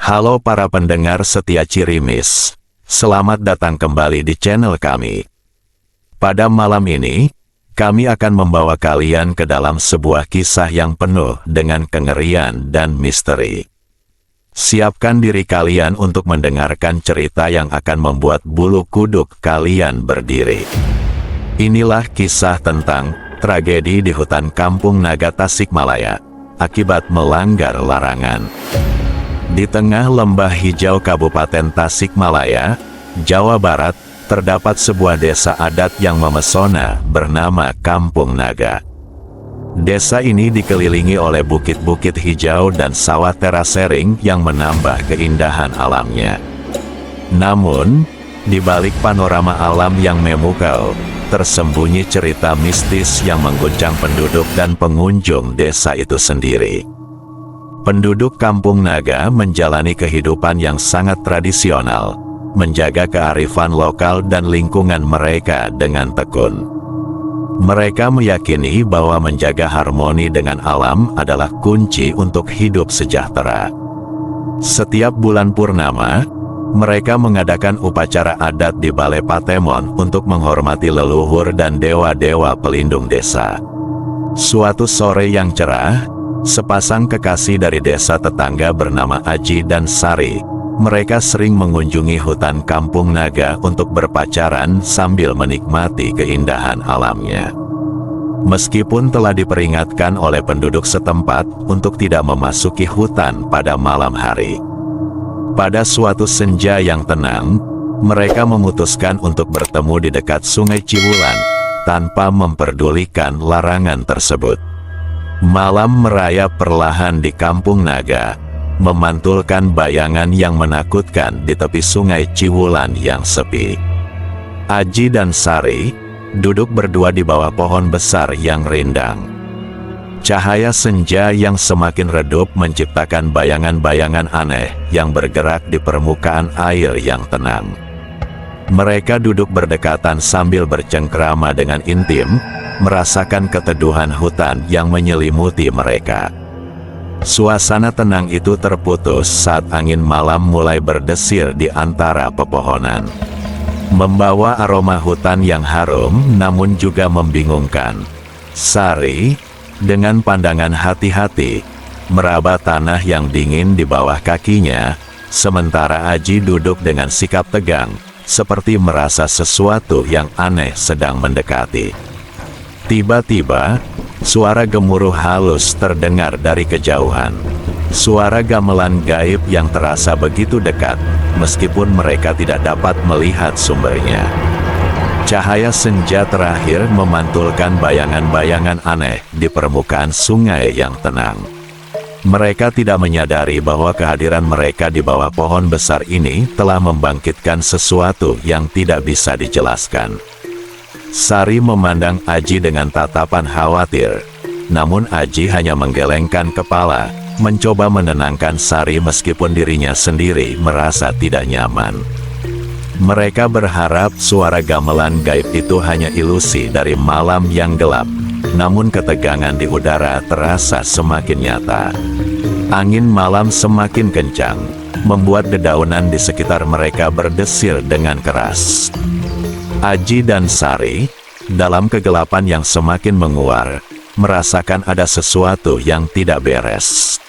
Halo para pendengar setia Cirimis, selamat datang kembali di channel kami. Pada malam ini, kami akan membawa kalian ke dalam sebuah kisah yang penuh dengan kengerian dan misteri. Siapkan diri kalian untuk mendengarkan cerita yang akan membuat bulu kuduk kalian berdiri. Inilah kisah tentang tragedi di hutan Kampung Naga Tasikmalaya akibat melanggar larangan. Di tengah lembah hijau Kabupaten Tasikmalaya, Jawa Barat, terdapat sebuah desa adat yang memesona bernama Kampung Naga. Desa ini dikelilingi oleh bukit-bukit hijau dan sawah terasering yang menambah keindahan alamnya. Namun, di balik panorama alam yang memukau, tersembunyi cerita mistis yang mengguncang penduduk dan pengunjung desa itu sendiri. Penduduk Kampung Naga menjalani kehidupan yang sangat tradisional, menjaga kearifan lokal dan lingkungan mereka dengan tekun. Mereka meyakini bahwa menjaga harmoni dengan alam adalah kunci untuk hidup sejahtera. Setiap bulan purnama, mereka mengadakan upacara adat di Balai Patemon untuk menghormati leluhur dan dewa-dewa pelindung desa. Suatu sore yang cerah, sepasang kekasih dari desa tetangga bernama Aji dan Sari, mereka sering mengunjungi hutan Kampung Naga untuk berpacaran sambil menikmati keindahan alamnya. Meskipun telah diperingatkan oleh penduduk setempat untuk tidak memasuki hutan pada malam hari, pada suatu senja yang tenang, mereka memutuskan untuk bertemu di dekat Sungai Ciwulan tanpa memperdulikan larangan tersebut. Malam merayap perlahan di Kampung Naga, memantulkan bayangan yang menakutkan di tepi Sungai Ciwulan yang sepi. Aji dan Sari duduk berdua di bawah pohon besar yang rindang. Cahaya senja yang semakin redup menciptakan bayangan-bayangan aneh yang bergerak di permukaan air yang tenang. Mereka duduk berdekatan sambil bercengkrama dengan intim, merasakan keteduhan hutan yang menyelimuti mereka. Suasana tenang itu terputus saat angin malam mulai berdesir di antara pepohonan, membawa aroma hutan yang harum namun juga membingungkan. Sari, dengan pandangan hati-hati, meraba tanah yang dingin di bawah kakinya, sementara Aji duduk dengan sikap tegang, seperti merasa sesuatu yang aneh sedang mendekati. Tiba-tiba, suara gemuruh halus terdengar dari kejauhan. Suara gamelan gaib yang terasa begitu dekat, meskipun mereka tidak dapat melihat sumbernya. Cahaya senja terakhir memantulkan bayangan-bayangan aneh di permukaan sungai yang tenang. Mereka tidak menyadari bahwa kehadiran mereka di bawah pohon besar ini telah membangkitkan sesuatu yang tidak bisa dijelaskan. Sari memandang Aji dengan tatapan khawatir, namun Aji hanya menggelengkan kepala, mencoba menenangkan Sari meskipun dirinya sendiri merasa tidak nyaman. Mereka berharap suara gamelan gaib itu hanya ilusi dari malam yang gelap, namun ketegangan di udara terasa semakin nyata. Angin malam semakin kencang, membuat dedaunan di sekitar mereka berdesir dengan keras. Aji dan Sari, dalam kegelapan yang semakin menguar, merasakan ada sesuatu yang tidak beres.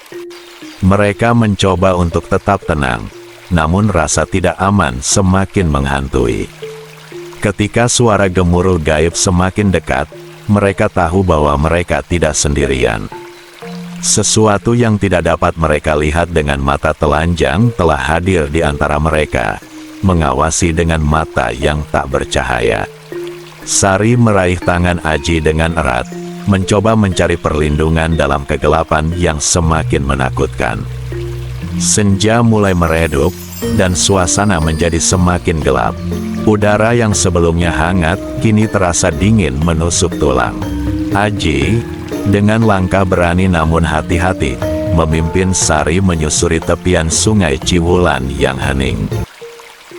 Mereka mencoba untuk tetap tenang, namun rasa tidak aman semakin menghantui. Ketika suara gemuruh gaib semakin dekat, mereka tahu bahwa mereka tidak sendirian. Sesuatu yang tidak dapat mereka lihat dengan mata telanjang telah hadir di antara mereka, mengawasi dengan mata yang tak bercahaya. Sari meraih tangan Aji dengan erat, mencoba mencari perlindungan dalam kegelapan yang semakin menakutkan. Senja mulai meredup, dan suasana menjadi semakin gelap. Udara yang sebelumnya hangat, kini terasa dingin menusuk tulang. Aji, dengan langkah berani namun hati-hati, memimpin Sari menyusuri tepian Sungai Ciwulan yang hening.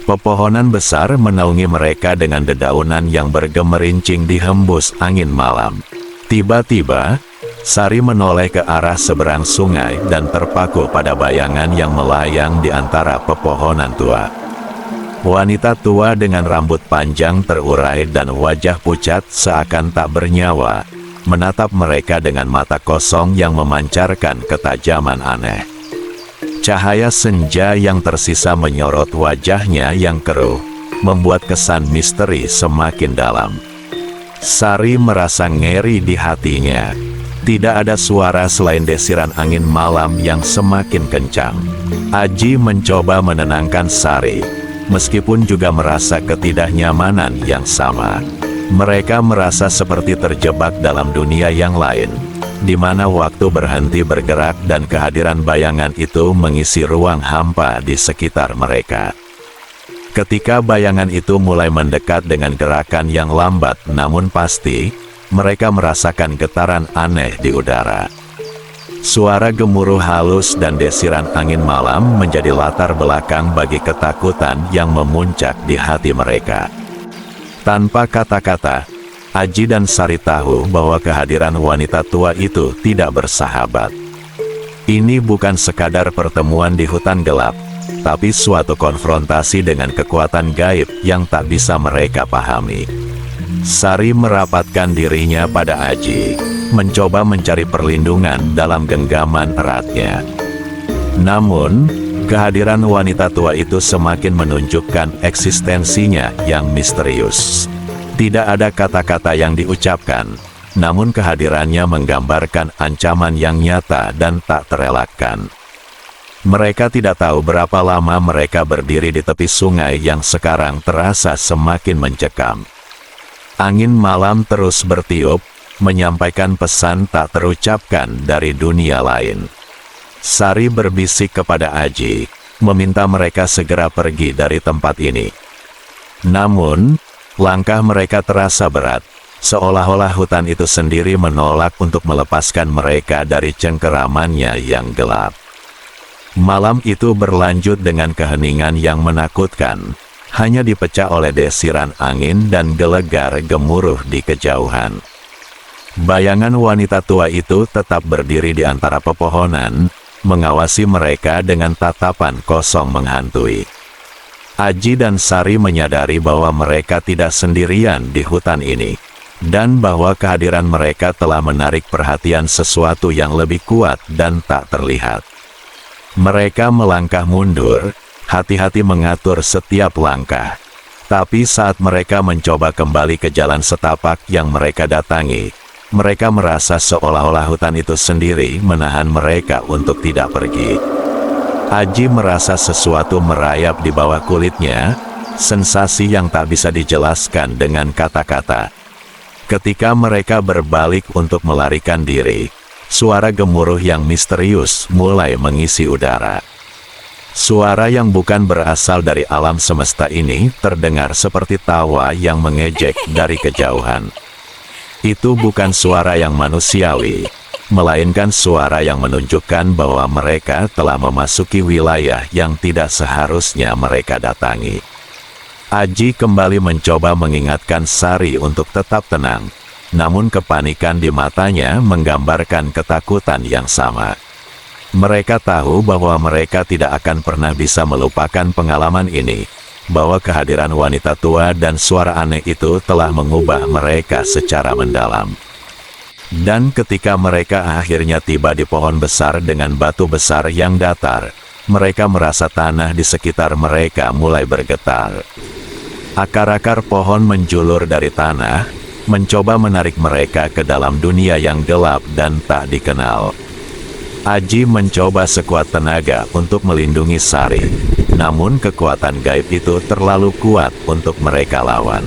Pepohonan besar menaungi mereka dengan dedaunan yang bergemerincing dihembus angin malam. Tiba-tiba, Sari menoleh ke arah seberang sungai dan terpaku pada bayangan yang melayang di antara pepohonan tua. Wanita tua dengan rambut panjang terurai dan wajah pucat seakan tak bernyawa, menatap mereka dengan mata kosong yang memancarkan ketajaman aneh. Cahaya senja yang tersisa menyorot wajahnya yang keruh, membuat kesan misteri semakin dalam. Sari merasa ngeri di hatinya. Tidak ada suara selain desiran angin malam yang semakin kencang. Aji mencoba menenangkan Sari, meskipun juga merasa ketidaknyamanan yang sama. Mereka merasa seperti terjebak dalam dunia yang lain, di mana waktu berhenti bergerak dan kehadiran bayangan itu mengisi ruang hampa di sekitar mereka. Ketika bayangan itu mulai mendekat dengan gerakan yang lambat namun pasti, mereka merasakan getaran aneh di udara. Suara gemuruh halus dan desiran angin malam menjadi latar belakang bagi ketakutan yang memuncak di hati mereka. Tanpa kata-kata, Aji dan Sari tahu bahwa kehadiran wanita tua itu tidak bersahabat. Ini bukan sekadar pertemuan di hutan gelap, tapi suatu konfrontasi dengan kekuatan gaib yang tak bisa mereka pahami. Sari merapatkan dirinya pada Aji, mencoba mencari perlindungan dalam genggaman eratnya. Namun, kehadiran wanita tua itu semakin menunjukkan eksistensinya yang misterius. Tidak ada kata-kata yang diucapkan, namun kehadirannya menggambarkan ancaman yang nyata dan tak terelakkan. Mereka tidak tahu berapa lama mereka berdiri di tepi sungai yang sekarang terasa semakin mencekam. Angin malam terus bertiup, menyampaikan pesan tak terucapkan dari dunia lain. Sari berbisik kepada Aji, meminta mereka segera pergi dari tempat ini. Namun, langkah mereka terasa berat, seolah-olah hutan itu sendiri menolak untuk melepaskan mereka dari cengkeramannya yang gelap. Malam itu berlanjut dengan keheningan yang menakutkan, hanya dipecah oleh desiran angin dan gelegar gemuruh di kejauhan. Bayangan wanita tua itu tetap berdiri di antara pepohonan, mengawasi mereka dengan tatapan kosong menghantui. Aji dan Sari menyadari bahwa mereka tidak sendirian di hutan ini, dan bahwa kehadiran mereka telah menarik perhatian sesuatu yang lebih kuat dan tak terlihat. Mereka melangkah mundur, hati-hati mengatur setiap langkah. Tapi saat mereka mencoba kembali ke jalan setapak yang mereka datangi, mereka merasa seolah-olah hutan itu sendiri menahan mereka untuk tidak pergi. Aji merasa sesuatu merayap di bawah kulitnya, sensasi yang tak bisa dijelaskan dengan kata-kata. Ketika mereka berbalik untuk melarikan diri, suara gemuruh yang misterius mulai mengisi udara. Suara yang bukan berasal dari alam semesta ini terdengar seperti tawa yang mengejek dari kejauhan. Itu bukan suara yang manusiawi, melainkan suara yang menunjukkan bahwa mereka telah memasuki wilayah yang tidak seharusnya mereka datangi. Aji kembali mencoba mengingatkan Sari untuk tetap tenang, namun kepanikan di matanya menggambarkan ketakutan yang sama. Mereka tahu bahwa mereka tidak akan pernah bisa melupakan pengalaman ini, bahwa kehadiran wanita tua dan suara aneh itu telah mengubah mereka secara mendalam. Dan ketika mereka akhirnya tiba di pohon besar dengan batu besar yang datar, mereka merasa tanah di sekitar mereka mulai bergetar. Akar-akar pohon menjulur dari tanah, mencoba menarik mereka ke dalam dunia yang gelap dan tak dikenal. Aji mencoba sekuat tenaga untuk melindungi Sari, namun kekuatan gaib itu terlalu kuat untuk mereka lawan.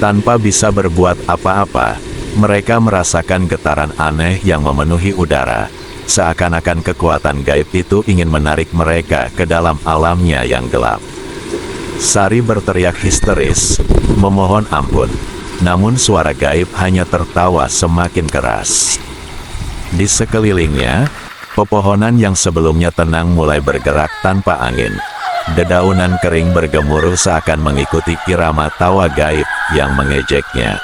Tanpa bisa berbuat apa-apa, mereka merasakan getaran aneh yang memenuhi udara, seakan-akan kekuatan gaib itu ingin menarik mereka ke dalam alamnya yang gelap. Sari berteriak histeris, memohon ampun, namun suara gaib hanya tertawa semakin keras. Di sekelilingnya, pepohonan yang sebelumnya tenang mulai bergerak tanpa angin. Dedaunan kering bergemuruh seakan mengikuti irama tawa gaib yang mengejeknya.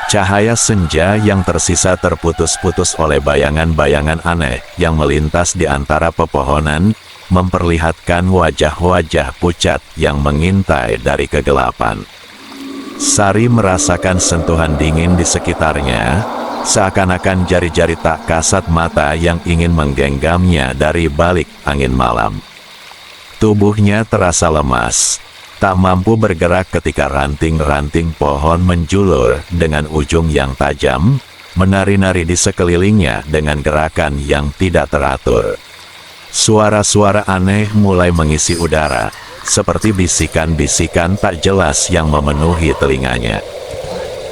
Cahaya senja yang tersisa terputus-putus oleh bayangan-bayangan aneh yang melintas di antara pepohonan, memperlihatkan wajah-wajah pucat yang mengintai dari kegelapan. Sari merasakan sentuhan dingin di sekitarnya, seakan-akan jari-jari tak kasat mata yang ingin menggenggamnya dari balik angin malam. Tubuhnya terasa lemas, tak mampu bergerak ketika ranting-ranting pohon menjulur dengan ujung yang tajam, menari-nari di sekelilingnya dengan gerakan yang tidak teratur. Suara-suara aneh mulai mengisi udara, seperti bisikan-bisikan tak jelas yang memenuhi telinganya.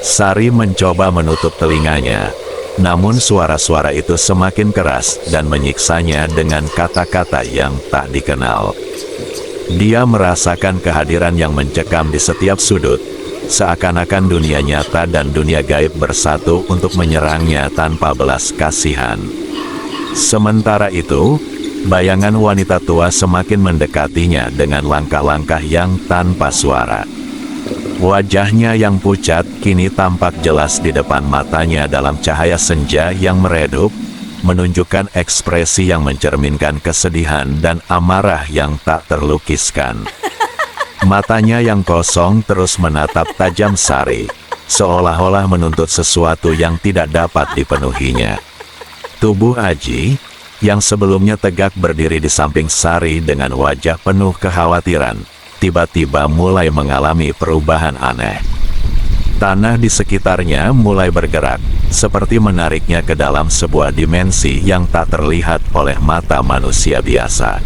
Sari mencoba menutup telinganya, namun suara-suara itu semakin keras dan menyiksanya dengan kata-kata yang tak dikenal. Dia merasakan kehadiran yang mencekam di setiap sudut, seakan-akan dunia nyata dan dunia gaib bersatu untuk menyerangnya tanpa belas kasihan. Sementara itu, bayangan wanita tua semakin mendekatinya dengan langkah-langkah yang tanpa suara. Wajahnya yang pucat kini tampak jelas di depan matanya dalam cahaya senja yang meredup, menunjukkan ekspresi yang mencerminkan kesedihan dan amarah yang tak terlukiskan. Matanya yang kosong terus menatap tajam Sari, seolah-olah menuntut sesuatu yang tidak dapat dipenuhinya. Tubuh Aji, yang sebelumnya tegak berdiri di samping Sari dengan wajah penuh kekhawatiran, tiba-tiba mulai mengalami perubahan aneh. Tanah di sekitarnya mulai bergerak, seperti menariknya ke dalam sebuah dimensi yang tak terlihat oleh mata manusia biasa.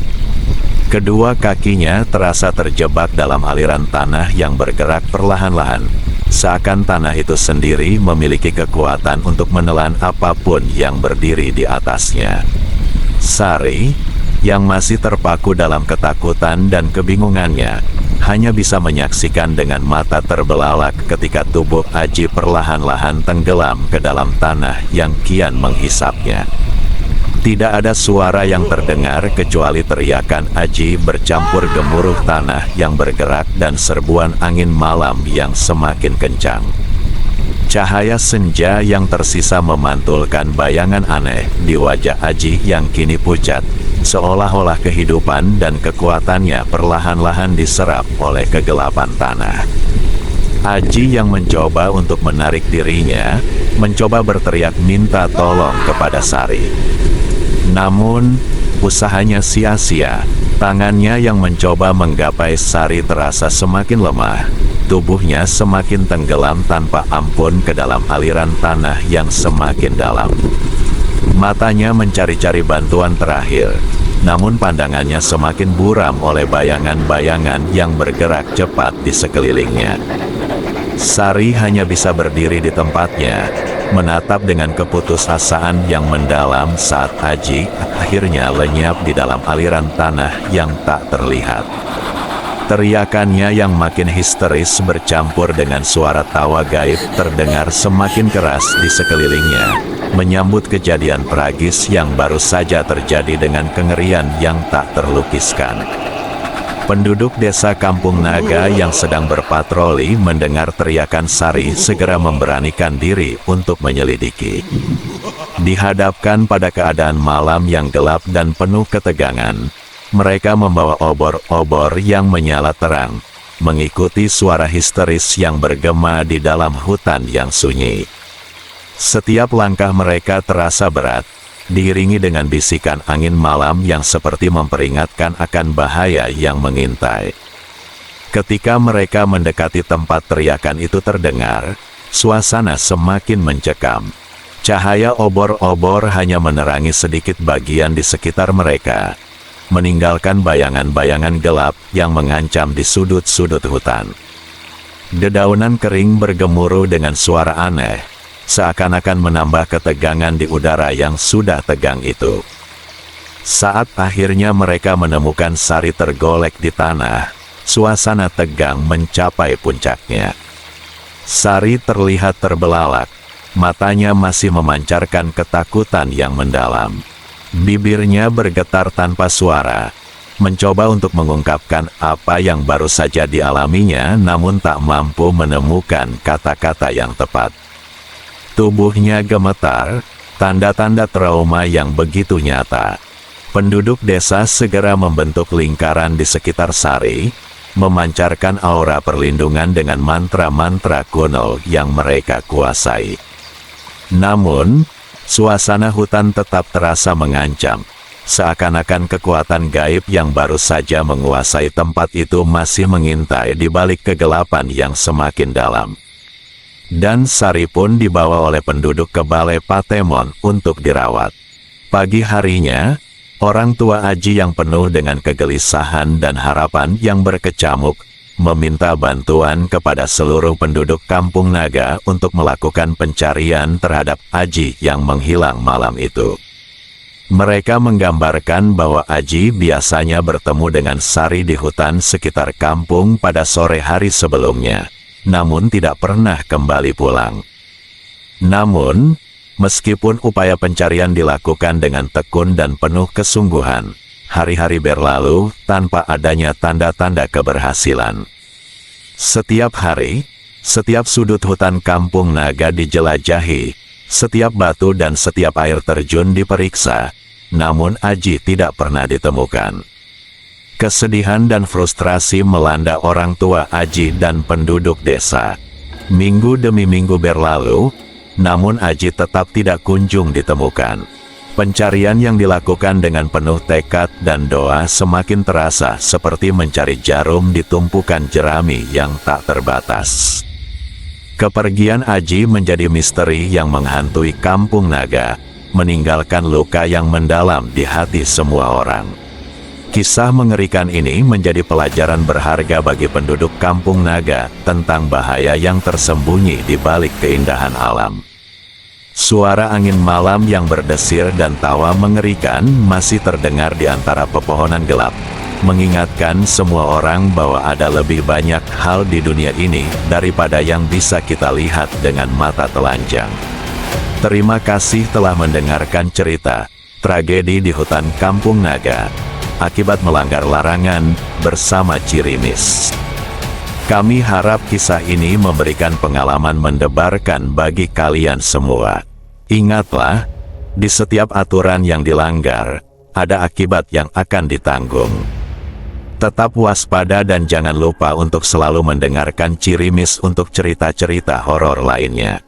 Kedua kakinya terasa terjebak dalam aliran tanah yang bergerak perlahan-lahan, seakan tanah itu sendiri memiliki kekuatan untuk menelan apapun yang berdiri di atasnya. Sari, yang masih terpaku dalam ketakutan dan kebingungannya, hanya bisa menyaksikan dengan mata terbelalak ketika tubuh Aji perlahan-lahan tenggelam ke dalam tanah yang kian menghisapnya. Tidak ada suara yang terdengar kecuali teriakan Aji bercampur gemuruh tanah yang bergerak dan serbuan angin malam yang semakin kencang. Cahaya senja yang tersisa memantulkan bayangan aneh di wajah Aji yang kini pucat, seolah-olah kehidupan dan kekuatannya perlahan-lahan diserap oleh kegelapan tanah. Aji yang mencoba untuk menarik dirinya, mencoba berteriak minta tolong kepada Sari. Namun, usahanya sia-sia. Tangannya yang mencoba menggapai Sari terasa semakin lemah. Tubuhnya semakin tenggelam tanpa ampun ke dalam aliran tanah yang semakin dalam. Matanya mencari-cari bantuan terakhir, namun pandangannya semakin buram oleh bayangan-bayangan yang bergerak cepat di sekelilingnya. Sari hanya bisa berdiri di tempatnya, menatap dengan keputusasaan yang mendalam saat Aji akhirnya lenyap di dalam aliran tanah yang tak terlihat. Teriakannya yang makin histeris bercampur dengan suara tawa gaib terdengar semakin keras di sekelilingnya, menyambut kejadian tragis yang baru saja terjadi dengan kengerian yang tak terlukiskan. Penduduk desa Kampung Naga yang sedang berpatroli mendengar teriakan Sari segera memberanikan diri untuk menyelidiki. Dihadapkan pada keadaan malam yang gelap dan penuh ketegangan, mereka membawa obor-obor yang menyala terang, mengikuti suara histeris yang bergema di dalam hutan yang sunyi. Setiap langkah mereka terasa berat, diiringi dengan bisikan angin malam yang seperti memperingatkan akan bahaya yang mengintai. Ketika mereka mendekati tempat teriakan itu terdengar, suasana semakin mencekam. Cahaya obor-obor hanya menerangi sedikit bagian di sekitar mereka, meninggalkan bayangan-bayangan gelap yang mengancam di sudut-sudut hutan. Dedaunan kering bergemuruh dengan suara aneh, seakan-akan menambah ketegangan di udara yang sudah tegang itu. Saat akhirnya mereka menemukan Sari tergolek di tanah, suasana tegang mencapai puncaknya. Sari terlihat terbelalak, matanya masih memancarkan ketakutan yang mendalam. Bibirnya bergetar tanpa suara, mencoba untuk mengungkapkan apa yang baru saja dialaminya namun tak mampu menemukan kata-kata yang tepat. Tubuhnya gemetar, tanda-tanda trauma yang begitu nyata. Penduduk desa segera membentuk lingkaran di sekitar Sari, memancarkan aura perlindungan dengan mantra-mantra kuno yang mereka kuasai. Namun, suasana hutan tetap terasa mengancam, seakan-akan kekuatan gaib yang baru saja menguasai tempat itu masih mengintai di balik kegelapan yang semakin dalam. Dan Sari pun dibawa oleh penduduk ke Balai Patemon untuk dirawat. Pagi harinya, orang tua Aji yang penuh dengan kegelisahan dan harapan yang berkecamuk, meminta bantuan kepada seluruh penduduk Kampung Naga untuk melakukan pencarian terhadap Aji yang menghilang malam itu. Mereka menggambarkan bahwa Aji biasanya bertemu dengan Sari di hutan sekitar kampung pada sore hari sebelumnya, namun tidak pernah kembali pulang. Namun, meskipun upaya pencarian dilakukan dengan tekun dan penuh kesungguhan, hari-hari berlalu tanpa adanya tanda-tanda keberhasilan. Setiap hari, setiap sudut hutan Kampung Naga dijelajahi, setiap batu dan setiap air terjun diperiksa, namun Aji tidak pernah ditemukan. Kesedihan dan frustrasi melanda orang tua Aji dan penduduk desa. Minggu demi minggu berlalu, namun Aji tetap tidak kunjung ditemukan. Pencarian yang dilakukan dengan penuh tekad dan doa semakin terasa seperti mencari jarum di tumpukan jerami yang tak terbatas. Kepergian Aji menjadi misteri yang menghantui Kampung Naga, meninggalkan luka yang mendalam di hati semua orang. Kisah mengerikan ini menjadi pelajaran berharga bagi penduduk Kampung Naga tentang bahaya yang tersembunyi di balik keindahan alam. Suara angin malam yang berdesir dan tawa mengerikan masih terdengar di antara pepohonan gelap, mengingatkan semua orang bahwa ada lebih banyak hal di dunia ini daripada yang bisa kita lihat dengan mata telanjang. Terima kasih telah mendengarkan cerita tragedi di hutan Kampung Naga akibat melanggar larangan bersama Cirimis. Kami harap kisah ini memberikan pengalaman mendebarkan bagi kalian semua. Ingatlah, di setiap aturan yang dilanggar, ada akibat yang akan ditanggung. Tetap waspada dan jangan lupa untuk selalu mendengarkan Cirimis untuk cerita-cerita horor lainnya.